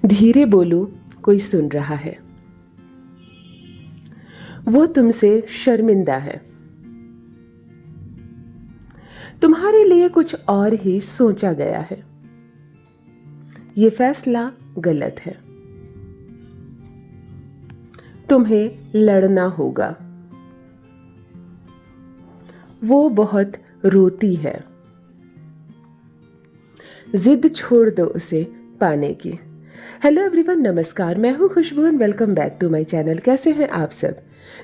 धीरे बोलो, कोई सुन रहा है। वो तुमसे शर्मिंदा है। तुम्हारे लिए कुछ और ही सोचा गया है। ये फैसला गलत है। तुम्हें लड़ना होगा। वो बहुत रोती है। जिद छोड़ दो उसे पाने की। हेलो एवरीवन, नमस्कार। मैं हूं Khushboo and welcome back to my channel. कैसे हैं आप सब?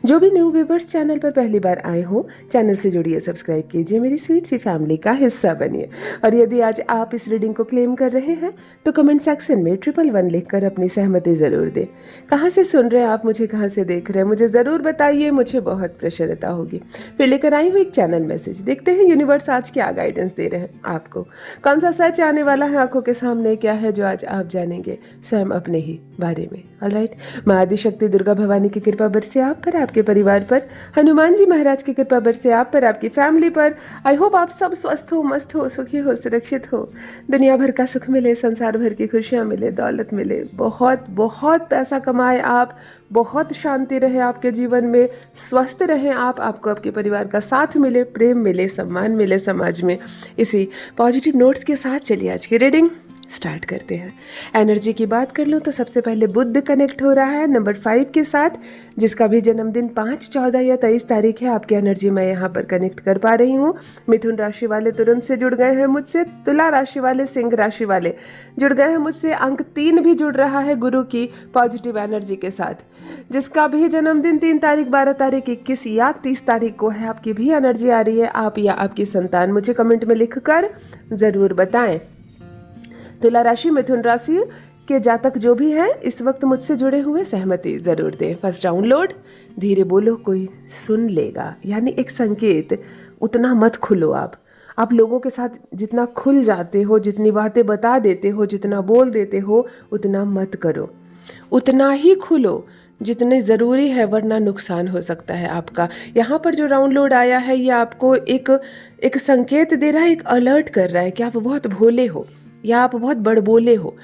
जो भी न्यू व्यूवर्स चैनल पर पहली बार आए हो, चैनल से जुड़िए, सब्सक्राइब कीजिए, मेरी स्वीट सी फैमिली का हिस्सा बनिए। और यदि आज आप इस रीडिंग को क्लेम कर रहे हैं तो कमेंट सेक्शन में 111 लिखकर अपनी सहमति जरूर दें। कहाँ से सुन रहे हैं आप मुझे, कहाँ से देख रहे हैं, मुझे जरूर बताइए, मुझे बहुत प्रसन्नता होगी। फिर लेकर आई हूँ एक चैनल मैसेज। देखते हैं यूनिवर्स आज क्या गाइडेंस दे रहे हैं आपको। कौन सा सच आने वाला है आंखों के सामने, क्या है जो आज आप जानेंगे स्वयं अपने ही बारे में। ऑलराइट, माँ आदिशक्ति दुर्गा भवानी की कृपा बरसे आप पर, आपके परिवार पर। हनुमान जी महाराज की कृपा बरसे आप पर, आपकी फैमिली पर। आई होप आप सब स्वस्थ हो, मस्त हो, सुखी हो, सुरक्षित हो। दुनिया भर का सुख मिले, संसार भर की खुशियाँ मिले, दौलत मिले, बहुत बहुत पैसा कमाए आप, बहुत शांति रहे आपके जीवन में, स्वस्थ रहें आप, आपको आपके परिवार का साथ मिले, प्रेम मिले, सम्मान मिले समाज में। इसी पॉजिटिव नोट्स के साथ चलिए आज की रीडिंग स्टार्ट करते हैं। एनर्जी की बात कर लूँ तो सबसे पहले बुध कनेक्ट हो रहा है नंबर 5 के साथ, जिसका भी जन्मदिन 5, 14 या 23 तारीख है। आपकी एनर्जी मैं यहाँ पर कनेक्ट कर पा रही हूँ। मिथुन राशि वाले तुरंत से जुड़ गए हैं मुझसे। तुला राशि वाले, सिंह राशि वाले जुड़ गए हैं मुझसे। अंक 3 भी जुड़ रहा है गुरु की पॉजिटिव एनर्जी के साथ। जिसका भी जन्मदिन 3 तारीख, 12 तारीख, 21 या 30 तारीख को है, आपकी भी एनर्जी आ रही है, आप या आपकी संतान, मुझे कमेंट में लिखकर ज़रूर बताएं। तुला राशि, मिथुन राशि के जातक जो भी हैं इस वक्त मुझसे जुड़े हुए, सहमति जरूर दें। फर्स्ट डाउनलोड, धीरे बोलो कोई सुन लेगा, यानी एक संकेत। उतना मत खुलो आप लोगों के साथ जितना खुल जाते हो, जितनी बातें बता देते हो, जितना बोल देते हो, उतना मत करो। उतना ही खुलो जितने ज़रूरी है, वरना नुकसान हो सकता है आपका। यहाँ पर जो डाउनलोड आया है ये आपको एक संकेत दे रहा है, एक अलर्ट कर रहा है कि आप बहुत भोले हो, या आप बहुत बड़बोले हो,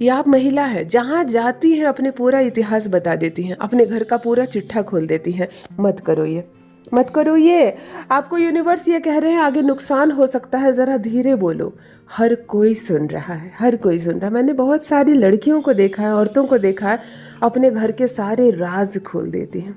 या आप महिला है, जहाँ जाती हैं अपने पूरा इतिहास बता देती हैं, अपने घर का पूरा चिट्ठा खोल देती हैं। मत करो ये, मत करो ये। आपको यूनिवर्स ये कह रहे हैं आगे नुकसान हो सकता है, ज़रा धीरे बोलो। हर कोई सुन रहा है, हर कोई सुन रहा है। मैंने बहुत सारी लड़कियों को देखा है, औरतों को देखा है, अपने घर के सारे राज खोल देती हैं।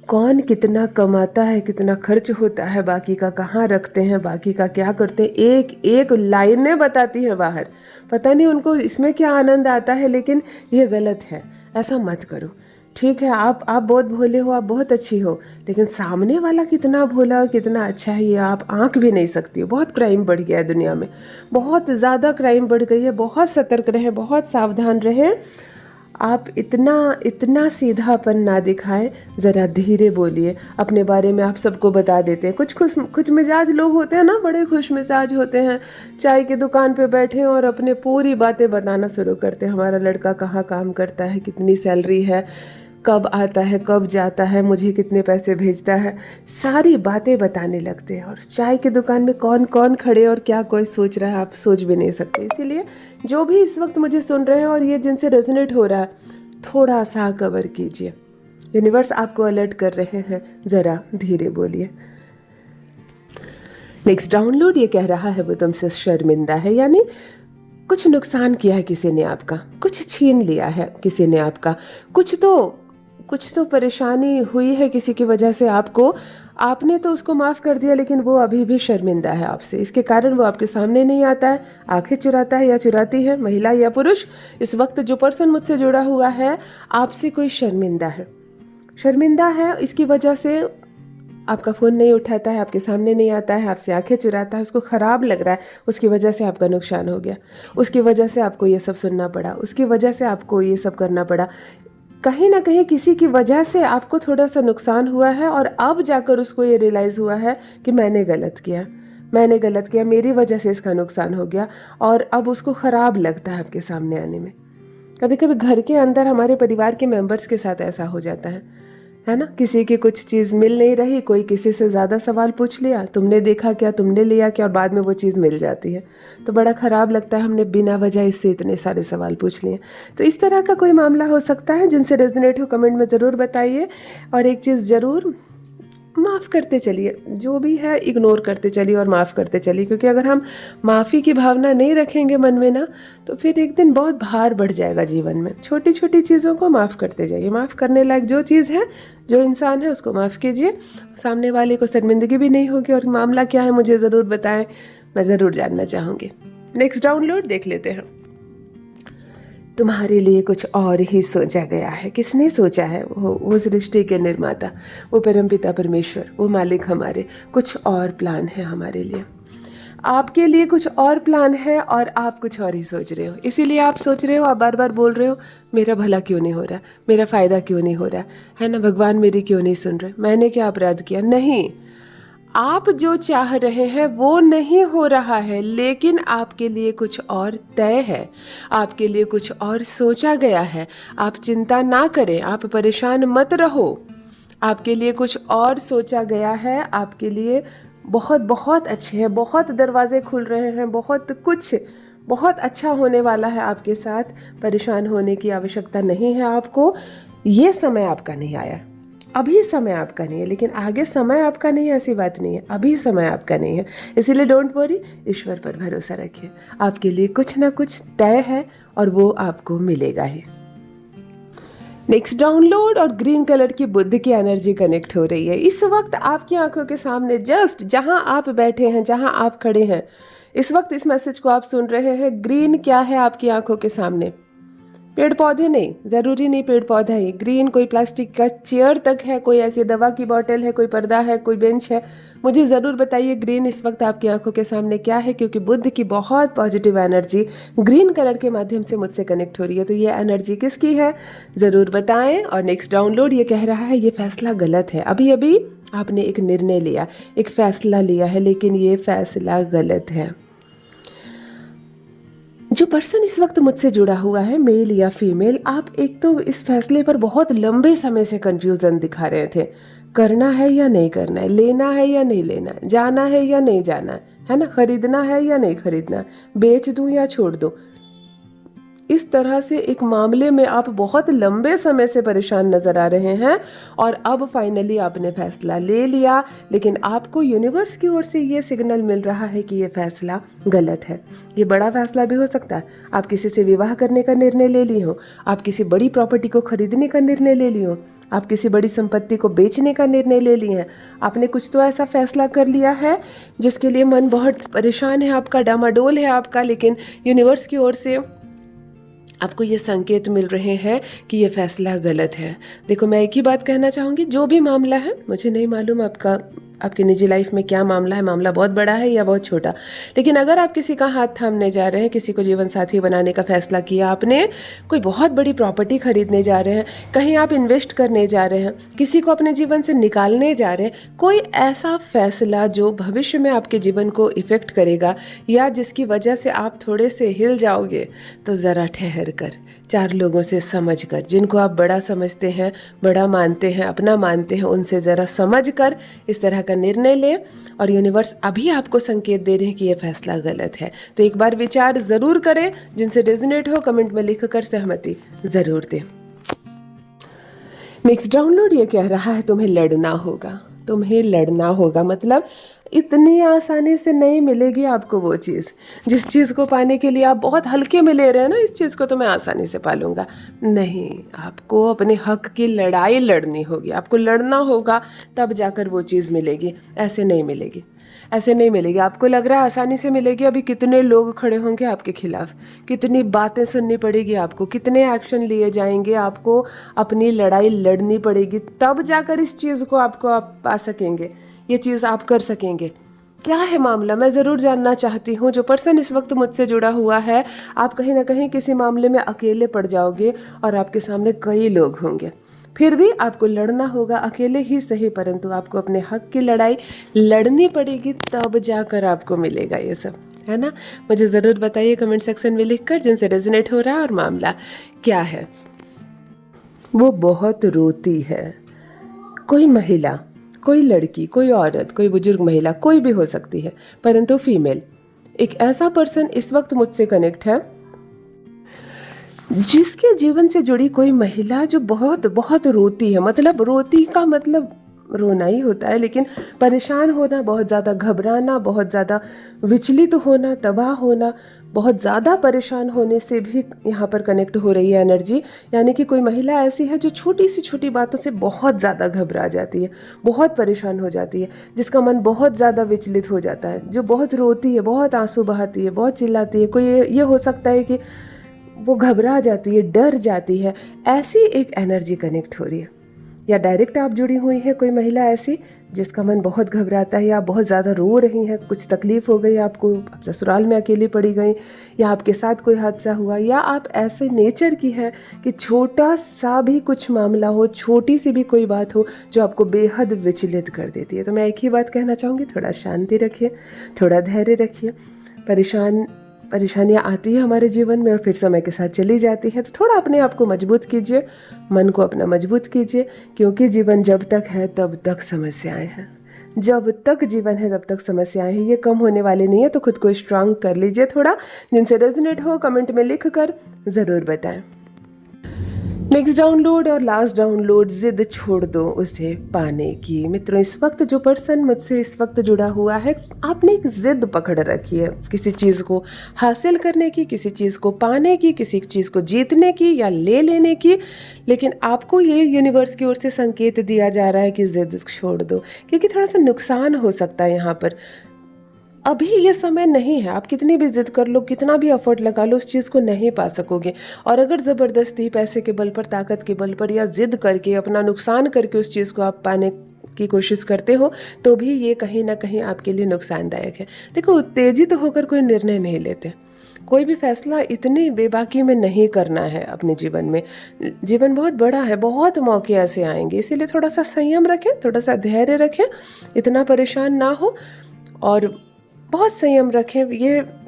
कौन कितना कमाता है, कितना खर्च होता है, बाकी का कहाँ रखते हैं, बाकी का क्या करते हैं, एक एक लाइनें बताती हैं बाहर। पता नहीं उनको इसमें क्या आनंद आता है, लेकिन ये गलत है। ऐसा मत करो, ठीक है? आप बहुत भोले हो, आप बहुत अच्छी हो, लेकिन सामने वाला कितना भोला, कितना अच्छा है, ये आप आंक भी नहीं सकती हो। बहुत क्राइम बढ़ गया है दुनिया में, बहुत ज़्यादा क्राइम बढ़ गई है। बहुत सतर्क रहें, बहुत सावधान रहें। आप इतना सीधापन ना दिखाएं, ज़रा धीरे बोलिए। अपने बारे में आप सबको बता देते हैं। कुछ मिजाज लोग होते हैं ना, बड़े खुश मिजाज होते हैं, चाय की दुकान पे बैठे और अपने पूरी बातें बताना शुरू करते हैं। हमारा लड़का कहाँ काम करता है, कितनी सैलरी है, कब आता है, कब जाता है, मुझे कितने पैसे भेजता है, सारी बातें बताने लगते हैं। और चाय की दुकान में कौन कौन खड़े और क्या कोई सोच रहा है, आप सोच भी नहीं सकते। इसीलिए जो भी इस वक्त मुझे सुन रहे हैं और ये जिनसे रेजोनेट हो रहा है, थोड़ा सा कवर कीजिए। यूनिवर्स आपको अलर्ट कर रहे हैं, ज़रा धीरे बोलिए। नेक्स्ट डाउनलोड ये कह रहा है वो तुमसे शर्मिंदा है, यानी कुछ नुकसान किया है किसी ने आपका, कुछ छीन लिया है किसी ने आपका, कुछ तो परेशानी हुई है किसी की वजह से आपको। आपने तो उसको माफ़ कर दिया, लेकिन वो अभी भी शर्मिंदा है आपसे। इसके कारण वो आपके सामने नहीं आता है, आंखें चुराता है या चुराती है, महिला या पुरुष। इस वक्त जो पर्सन मुझसे जुड़ा हुआ है, आपसे कोई शर्मिंदा है। इसकी वजह से आपका फ़ोन नहीं उठाता है, आपके सामने नहीं आता है, आपसे आंखें चुराता है, उसको ख़राब लग रहा है, उसकी वजह से आपका नुकसान हो गया, उसकी वजह से आपको ये सब सुनना पड़ा, उसकी वजह से आपको ये सब करना पड़ा। कहीं ना कहीं किसी की वजह से आपको थोड़ा सा नुकसान हुआ है, और अब जाकर उसको ये रियलाइज़ हुआ है कि मैंने गलत किया, मेरी वजह से इसका नुकसान हो गया, और अब उसको ख़राब लगता है आपके सामने आने में। कभी कभी घर के अंदर हमारे परिवार के मेंबर्स के साथ ऐसा हो जाता है। है ना। किसी की कुछ चीज़ मिल नहीं रही, कोई किसी से ज़्यादा सवाल पूछ लिया, तुमने देखा क्या, तुमने लिया क्या, और बाद में वो चीज़ मिल जाती है तो बड़ा ख़राब लगता है, हमने बिना वजह इससे इतने सारे सवाल पूछ लिए। तो इस तरह का कोई मामला हो सकता है जिनसे रेजोनेट हो, कमेंट में ज़रूर बताइए। और एक चीज़ ज़रूर, माफ़ करते चलिए, जो भी है इग्नोर करते चलिए और माफ़ करते चलिए, क्योंकि अगर हम माफ़ी की भावना नहीं रखेंगे मन में ना, तो फिर एक दिन बहुत भार बढ़ जाएगा जीवन में। छोटी छोटी चीज़ों को माफ़ करते जाइए। माफ़ करने लायक जो चीज़ है, जो इंसान है, उसको माफ़ कीजिए। सामने वाले को शर्मिंदगी भी नहीं होगी। और मामला क्या है मुझे ज़रूर बताएं, मैं ज़रूर जानना चाहूँगी। नेक्स्ट डाउनलोड देख लेते हैं। तुम्हारे लिए कुछ और ही सोचा गया है। किसने सोचा है? वो उस रिश्ते के निर्माता, वो परमपिता परमेश्वर, वो मालिक हमारे, कुछ और प्लान है हमारे लिए। आपके लिए कुछ और प्लान है और आप कुछ और ही सोच रहे हो। इसीलिए आप सोच रहे हो, आप बार बार बोल रहे हो, मेरा भला क्यों नहीं हो रहा, मेरा फ़ायदा क्यों नहीं हो रहा है ना, भगवान मेरी क्यों नहीं सुन रहे, मैंने क्या अपराध किया। नहीं, आप जो चाह रहे हैं वो नहीं हो रहा है, लेकिन आपके लिए कुछ और तय है, आपके लिए कुछ और सोचा गया है। आप चिंता ना करें, आप परेशान मत रहो। आपके लिए कुछ और सोचा गया है, आपके लिए बहुत बहुत अच्छे हैं, बहुत दरवाजे खुल रहे हैं, बहुत कुछ बहुत अच्छा होने वाला है आपके साथ। परेशान होने की आवश्यकता नहीं है आपको। ये समय आपका नहीं आया, अभी समय आपका नहीं है, लेकिन आगे समय आपका नहीं है ऐसी बात नहीं है, अभी समय आपका नहीं है। इसीलिए डोंट वरी, ईश्वर पर भरोसा रखिए। आपके लिए कुछ ना कुछ तय है और वो आपको मिलेगा ही। नेक्स्ट डाउनलोड, और ग्रीन कलर की बुद्ध की एनर्जी कनेक्ट हो रही है इस वक्त आपकी आंखों के सामने। जस्ट जहां आप बैठे हैं, जहां आप खड़े हैं, इस वक्त इस मैसेज को आप सुन रहे हैं। ग्रीन क्या है आपकी आंखों के सामने? पेड़ पौधे नहीं, ज़रूरी नहीं पेड़ पौधा ही। ग्रीन कोई प्लास्टिक का चेयर तक है, कोई ऐसी दवा की बोतल है, कोई पर्दा है, कोई बेंच है। मुझे ज़रूर बताइए ग्रीन इस वक्त आपकी आंखों के सामने क्या है, क्योंकि बुद्ध की बहुत पॉजिटिव एनर्जी ग्रीन कलर के माध्यम से मुझसे कनेक्ट हो रही है। तो ये एनर्जी किसकी है ज़रूर बताएं। और नेक्स्ट डाउनलोड ये कह रहा है, ये फैसला गलत है। अभी अभी आपने एक निर्णय लिया, एक फैसला लिया है, लेकिन ये फैसला गलत है। जो पर्सन इस वक्त मुझसे जुड़ा हुआ है, मेल या फीमेल, आप एक तो इस फैसले पर बहुत लंबे समय से कंफ्यूजन दिखा रहे थे। करना है या नहीं करना है, लेना है या नहीं लेना है, जाना है या नहीं जाना है ना, खरीदना है या नहीं खरीदना, बेच दूं या छोड़ दूं। इस तरह से एक मामले में आप बहुत लंबे समय से परेशान नजर आ रहे हैं और अब फाइनली आपने फैसला ले लिया, लेकिन आपको यूनिवर्स की ओर से ये सिग्नल मिल रहा है कि ये फैसला गलत है। ये बड़ा फैसला भी हो सकता है। आप किसी से विवाह करने का निर्णय ले लिए हो, आप किसी बड़ी प्रॉपर्टी को खरीदने का निर्णय ले लिए हो, आप किसी बड़ी संपत्ति को बेचने का निर्णय ले लिए हैं। आपने कुछ तो ऐसा फैसला कर लिया है जिसके लिए मन बहुत परेशान है आपका, डामाडोल है आपका, लेकिन यूनिवर्स की ओर से आपको ये संकेत मिल रहे हैं कि ये फैसला गलत है। देखो, मैं एक ही बात कहना चाहूँगी, जो भी मामला है, मुझे नहीं मालूम आपकी निजी लाइफ में क्या मामला है, मामला बहुत बड़ा है या बहुत छोटा, लेकिन अगर आप किसी का हाथ थामने जा रहे हैं, किसी को जीवन साथी बनाने का फैसला किया आपने, कोई बहुत बड़ी प्रॉपर्टी खरीदने जा रहे हैं, कहीं आप इन्वेस्ट करने जा रहे हैं, किसी को अपने जीवन से निकालने जा रहे हैं, कोई ऐसा फैसला जो भविष्य में आपके जीवन को इफ़ेक्ट करेगा या जिसकी वजह से आप थोड़े से हिल जाओगे, तो ज़रा ठहर कर, चार लोगों से समझ कर, जिनको आप बड़ा समझते हैं, बड़ा मानते हैं, अपना मानते हैं, उनसे ज़रा समझ कर इस तरह का निर्णय लें। और यूनिवर्स अभी आपको संकेत दे रहे हैं कि यह फैसला गलत है। तो एक बार विचार ज़रूर करें। जिनसे रेजोनेट हो कमेंट में लिख कर सहमति ज़रूर दें। नेक्स्ट डाउनलोड ये कह रहा है, तुम्हें लड़ना होगा, तुम्हें लड़ना होगा। मतलब इतनी आसानी से नहीं मिलेगी आपको वो चीज़, जिस चीज़ को पाने के लिए आप बहुत हल्के में ले रहे हैं ना, इस चीज़ को तो मैं आसानी से पा लूँगा। नहीं, आपको अपने हक की लड़ाई लड़नी होगी, आपको लड़ना होगा, तब जाकर वो चीज़ मिलेगी। ऐसे नहीं मिलेगी, ऐसे नहीं मिलेगी। आपको लग रहा है आसानी से मिलेगी, अभी कितने लोग खड़े होंगे आपके खिलाफ, कितनी बातें सुननी पड़ेगी आपको, कितने एक्शन लिए जाएंगे, आपको अपनी लड़ाई लड़नी पड़ेगी, तब जाकर इस चीज़ को आप पा सकेंगे, ये चीज़ आप कर सकेंगे। क्या है मामला, मैं ज़रूर जानना चाहती हूँ। जो पर्सन इस वक्त मुझसे जुड़ा हुआ है, आप कहीं ना कहीं किसी मामले में अकेले पड़ जाओगे और आपके सामने कई लोग होंगे, फिर भी आपको लड़ना होगा, अकेले ही सही, परंतु आपको अपने हक की लड़ाई लड़नी पड़ेगी, तब जाकर आपको मिलेगा ये सब, है ना। मुझे ज़रूर बताइए कमेंट सेक्शन में लिखकर जिनसे रेजोनेट हो रहा है और मामला क्या है। वो बहुत रोती है, कोई महिला, कोई लड़की, कोई औरत, कोई बुजुर्ग महिला, कोई भी हो सकती है, परंतु फीमेल, एक ऐसा पर्सन इस वक्त मुझसे कनेक्ट है जिसके जीवन से जुड़ी कोई महिला जो बहुत बहुत रोती है। मतलब रोती का मतलब रोना ही होता है, लेकिन परेशान होना, बहुत ज़्यादा घबराना, बहुत ज़्यादा विचलित होना, तबाह होना, बहुत ज़्यादा परेशान होने से भी यहाँ पर कनेक्ट हो रही है एनर्जी। यानी कि कोई महिला ऐसी है जो छोटी सी छोटी बातों से बहुत ज़्यादा घबरा जाती है, बहुत परेशान हो जाती है, जिसका मन बहुत ज़्यादा विचलित हो जाता है, जो बहुत रोती है, बहुत आंसू बहाती है, बहुत चिल्लाती है। कोई ये हो सकता है कि वो घबरा जाती है, डर जाती है। ऐसी एक एनर्जी कनेक्ट हो रही है, या डायरेक्ट आप जुड़ी हुई है कोई महिला ऐसी जिसका मन बहुत घबराता है, या आप बहुत ज़्यादा रो रही हैं, कुछ तकलीफ़ हो गई आपको, आप ससुराल में अकेली पड़ी गई, या आपके साथ कोई हादसा हुआ, या आप ऐसे नेचर की हैं कि छोटा सा भी कुछ मामला हो, छोटी सी भी कोई बात हो जो आपको बेहद विचलित कर देती है। तो मैं एक ही बात कहना चाहूँगी, थोड़ा शांति रखिए, थोड़ा धैर्य रखिए। परेशानियाँ आती है हमारे जीवन में और फिर समय के साथ चली जाती है, तो थोड़ा अपने आप को मजबूत कीजिए, मन को अपना मजबूत कीजिए, क्योंकि जीवन जब तक है तब तक समस्याएं हैं। जब तक जीवन है तब तक समस्याएं हैं, ये कम होने वाली नहीं है। तो खुद को स्ट्रांग कर लीजिए थोड़ा। जिनसे रेजोनेट हो कमेंट में लिख कर ज़रूर बताएं। नेक्स्ट डाउनलोड और लास्ट डाउनलोड, जिद छोड़ दो उसे पाने की। मित्रों, इस वक्त जो पर्सन मुझसे इस वक्त जुड़ा हुआ है, आपने एक जिद पकड़ रखी है किसी चीज़ को हासिल करने की, किसी चीज़ को पाने की, किसी चीज़ को जीतने की या ले लेने की। लेकिन आपको ये यूनिवर्स की ओर से संकेत दिया जा रहा है कि जिद छोड़ दो, क्योंकि थोड़ा सा नुकसान हो सकता है यहाँ पर। अभी ये समय नहीं है, आप कितनी भी जिद कर लो, कितना भी एफर्ट लगा लो, उस चीज़ को नहीं पा सकोगे। और अगर ज़बरदस्ती पैसे के बल पर, ताकत के बल पर या जिद करके, अपना नुकसान करके उस चीज़ को आप पाने की कोशिश करते हो, तो भी ये कहीं ना कहीं आपके लिए नुकसानदायक है। देखो, उत्तेजित होकर कोई निर्णय नहीं लेते, कोई भी फैसला इतनी बेबाकी में नहीं करना है अपने जीवन में। जीवन बहुत बड़ा है, बहुत मौके ऐसे आएंगे, इसीलिए थोड़ा सा संयम रखें, थोड़ा सा धैर्य रखें, इतना परेशान ना हो और बहुत संयम रखें।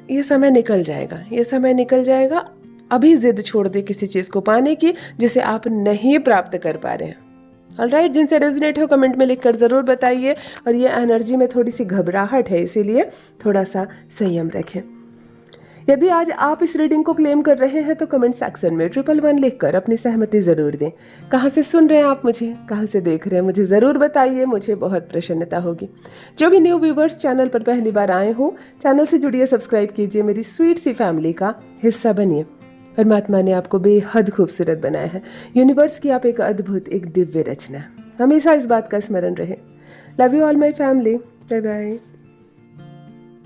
ये समय निकल जाएगा, ये समय निकल जाएगा। अभी जिद छोड़ दे किसी चीज़ को पाने की जिसे आप नहीं प्राप्त कर पा रहे हैं। ऑलराइट, जिनसे रेजोनेट हो कमेंट में लिखकर ज़रूर बताइए। और ये एनर्जी में थोड़ी सी घबराहट है, इसीलिए थोड़ा सा संयम रखें। यदि आज आप इस रीडिंग को क्लेम कर रहे हैं तो कमेंट सेक्शन में 111 लिखकर अपनी सहमति ज़रूर दें। कहाँ से सुन रहे हैं आप मुझे, कहाँ से देख रहे हैं, मुझे ज़रूर बताइए, मुझे बहुत प्रसन्नता होगी। जो भी न्यू व्यूवर्स चैनल पर पहली बार आए हो, चैनल से जुड़िए, सब्सक्राइब कीजिए, मेरी स्वीट सी फैमिली का हिस्सा बनिए। परमात्मा ने आपको बेहद खूबसूरत बनाया है। यूनिवर्स की आप एक अद्भुत, एक दिव्य रचना है। हमेशा इस बात का स्मरण रहे। Love you all my family. Bye bye.